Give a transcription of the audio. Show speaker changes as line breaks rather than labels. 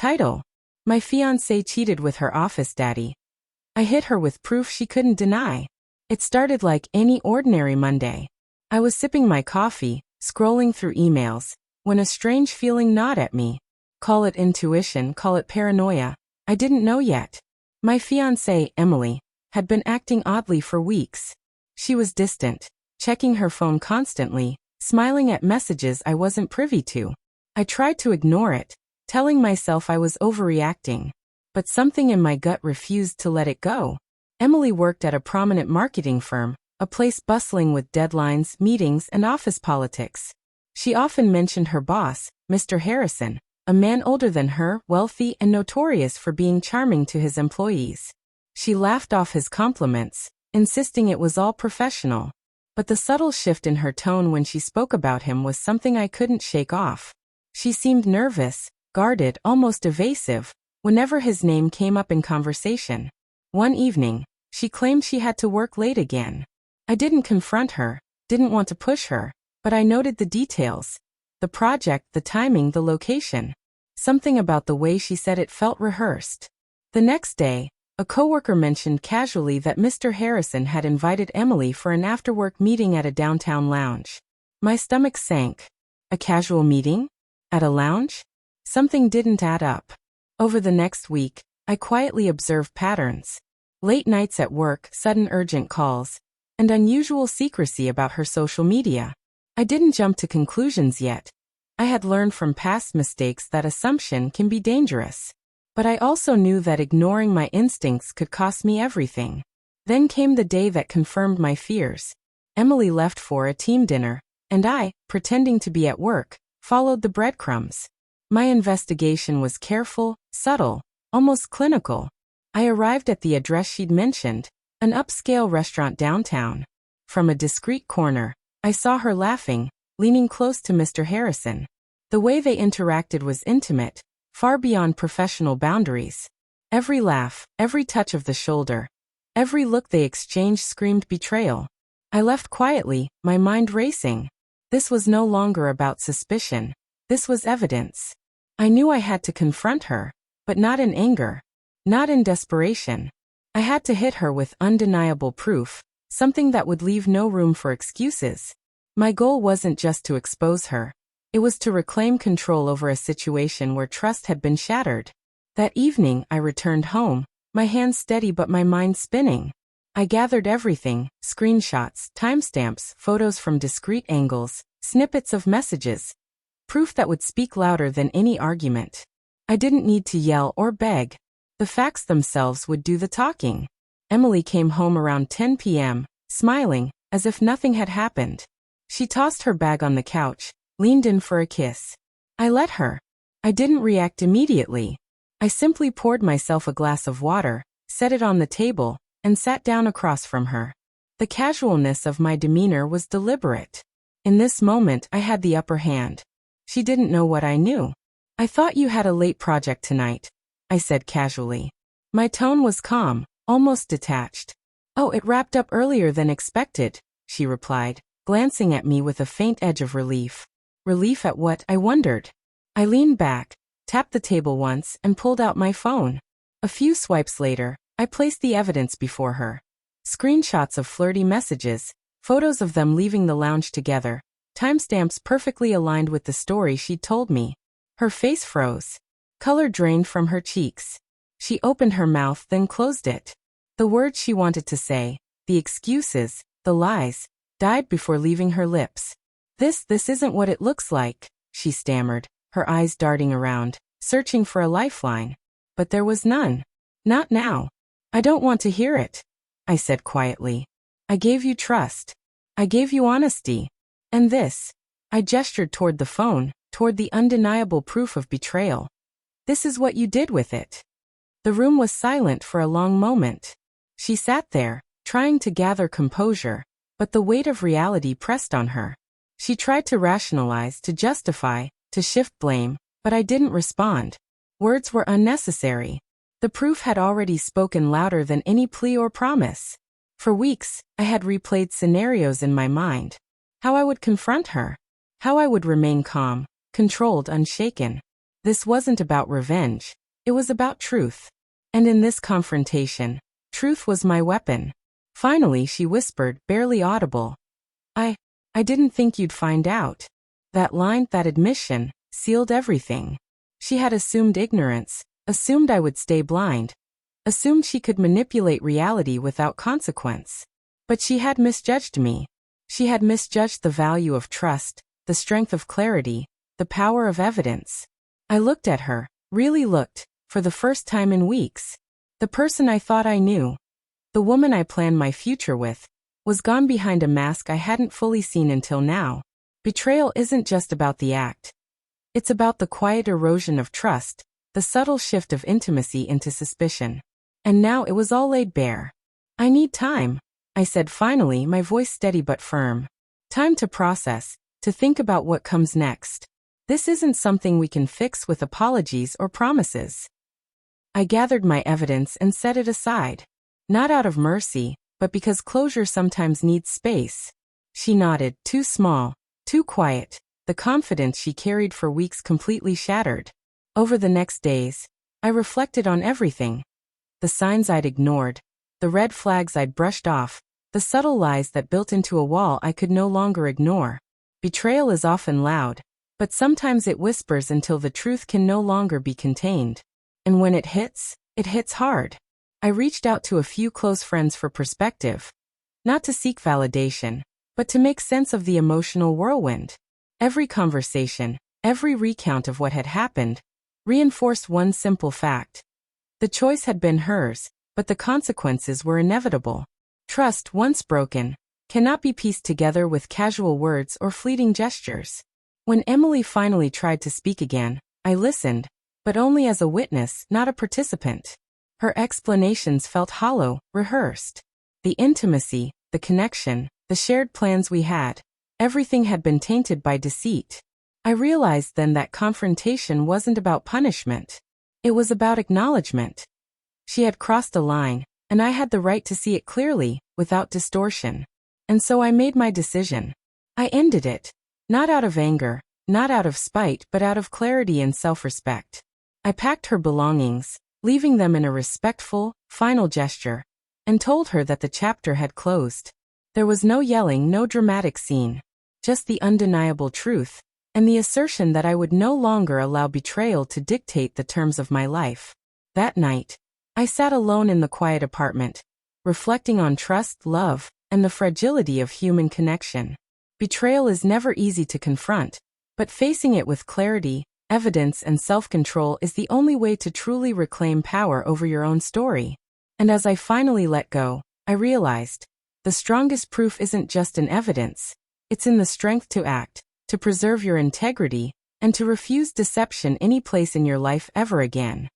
Title: My fiancé cheated with her office daddy. I hit her with proof she couldn't deny. It started like any ordinary Monday. I was sipping my coffee, scrolling through emails, when a strange feeling gnawed at me. Call it intuition, call it paranoia. I didn't know yet. My fiancée, Emily, had been acting oddly for weeks. She was distant, checking her phone constantly, smiling at messages I wasn't privy to. I tried to ignore it, telling myself I was overreacting. But something in my gut refused to let it go. Emily worked at a prominent marketing firm, a place bustling with deadlines, meetings, and office politics. She often mentioned her boss, Mr. Harrison, a man older than her, wealthy and notorious for being charming to his employees. She laughed off his compliments, insisting it was all professional. But the subtle shift in her tone when she spoke about him was something I couldn't shake off. She seemed nervous, guarded, almost evasive, whenever his name came up in conversation. One evening, she claimed she had to work late again. I didn't confront her, didn't want to push her, but I noted the details. The project, the timing, the location. Something about the way she said it felt rehearsed. The next day, a coworker mentioned casually that Mr. Harrison had invited Emily for an after-work meeting at a downtown lounge. My stomach sank. A casual meeting? At a lounge? Something didn't add up. Over the next week, I quietly observed patterns. Late nights at work, sudden urgent calls, and unusual secrecy about her social media. I didn't jump to conclusions yet. I had learned from past mistakes that assumption can be dangerous. But I also knew that ignoring my instincts could cost me everything. Then came the day that confirmed my fears. Emily left for a team dinner, and I, pretending to be at work, followed the breadcrumbs. My investigation was careful, subtle, almost clinical. I arrived at the address she'd mentioned, an upscale restaurant downtown. From a discreet corner, I saw her laughing, leaning close to Mr. Harrison. The way they interacted was intimate, far beyond professional boundaries. Every laugh, every touch of the shoulder, every look they exchanged screamed betrayal. I left quietly, my mind racing. This was no longer about suspicion. This was evidence. I knew I had to confront her, but not in anger, not in desperation. I had to hit her with undeniable proof, something that would leave no room for excuses. My goal wasn't just to expose her. It was to reclaim control over a situation where trust had been shattered. That evening, I returned home, my hands steady but my mind spinning. I gathered everything: screenshots, timestamps, photos from discreet angles, snippets of messages. Proof that would speak louder than any argument. I didn't need to yell or beg. The facts themselves would do the talking. Emily came home around 10 p.m., smiling, as if nothing had happened. She tossed her bag on the couch, leaned in for a kiss. I let her. I didn't react immediately. I simply poured myself a glass of water, set it on the table, and sat down across from her. The casualness of my demeanor was deliberate. In this moment, I had the upper hand. She didn't know what I knew. I thought you had a late project tonight, I said casually. My tone was calm, almost detached. Oh, it wrapped up earlier than expected, she replied, glancing at me with a faint edge of relief. Relief at what, I wondered. I leaned back, tapped the table once, and pulled out my phone. A few swipes later, I placed the evidence before her. Screenshots of flirty messages, photos of them leaving the lounge together, timestamps perfectly aligned with the story she'd told me. Her face froze. Color drained from her cheeks. She opened her mouth, then closed it. The words she wanted to say, the excuses, the lies, died before leaving her lips. This isn't what it looks like, she stammered, her eyes darting around, searching for a lifeline. But there was none. Not now. I don't want to hear it, I said quietly. I gave you trust. I gave you honesty. And this. I gestured toward the phone, toward the undeniable proof of betrayal. This is what you did with it. The room was silent for a long moment. She sat there, trying to gather composure, but the weight of reality pressed on her. She tried to rationalize, to justify, to shift blame, but I didn't respond. Words were unnecessary. The proof had already spoken louder than any plea or promise. For weeks, I had replayed scenarios in my mind. How I would confront her. How I would remain calm, controlled, unshaken. This wasn't about revenge. It was about truth. And in this confrontation, truth was my weapon. Finally, she whispered, barely audible. I didn't think you'd find out. That line, that admission, sealed everything. She had assumed ignorance, assumed I would stay blind, assumed she could manipulate reality without consequence. But she had misjudged me. She had misjudged the value of trust, the strength of clarity, the power of evidence. I looked at her, really looked, for the first time in weeks. The person I thought I knew, the woman I planned my future with, was gone behind a mask I hadn't fully seen until now. Betrayal isn't just about the act. It's about the quiet erosion of trust, the subtle shift of intimacy into suspicion. And now it was all laid bare. I need time, I said finally, my voice steady but firm. Time to process, to think about what comes next. This isn't something we can fix with apologies or promises. I gathered my evidence and set it aside. Not out of mercy, but because closure sometimes needs space. She nodded, too small, too quiet, the confidence she carried for weeks completely shattered. Over the next days, I reflected on everything. The signs I'd ignored, the red flags I'd brushed off, the subtle lies that built into a wall I could no longer ignore. Betrayal is often loud, but sometimes it whispers until the truth can no longer be contained. And when it hits hard. I reached out to a few close friends for perspective. Not to seek validation, but to make sense of the emotional whirlwind. Every conversation, every recount of what had happened, reinforced one simple fact. The choice had been hers, but the consequences were inevitable. Trust, once broken, cannot be pieced together with casual words or fleeting gestures. When Emily finally tried to speak again, I listened, but only as a witness, not a participant. Her explanations felt hollow, rehearsed. The intimacy, the connection, the shared plans we had, everything had been tainted by deceit. I realized then that confrontation wasn't about punishment. It was about acknowledgement. She had crossed a line, and I had the right to see it clearly, without distortion. And so I made my decision. I ended it. Not out of anger, not out of spite, but out of clarity and self-respect. I packed her belongings, leaving them in a respectful, final gesture, and told her that the chapter had closed. There was no yelling, no dramatic scene, just the undeniable truth, and the assertion that I would no longer allow betrayal to dictate the terms of my life. That night, I sat alone in the quiet apartment, reflecting on trust, love, and the fragility of human connection. Betrayal is never easy to confront, but facing it with clarity, evidence, and self-control is the only way to truly reclaim power over your own story. And as I finally let go, I realized, the strongest proof isn't just in evidence, it's in the strength to act, to preserve your integrity, and to refuse deception any place in your life ever again.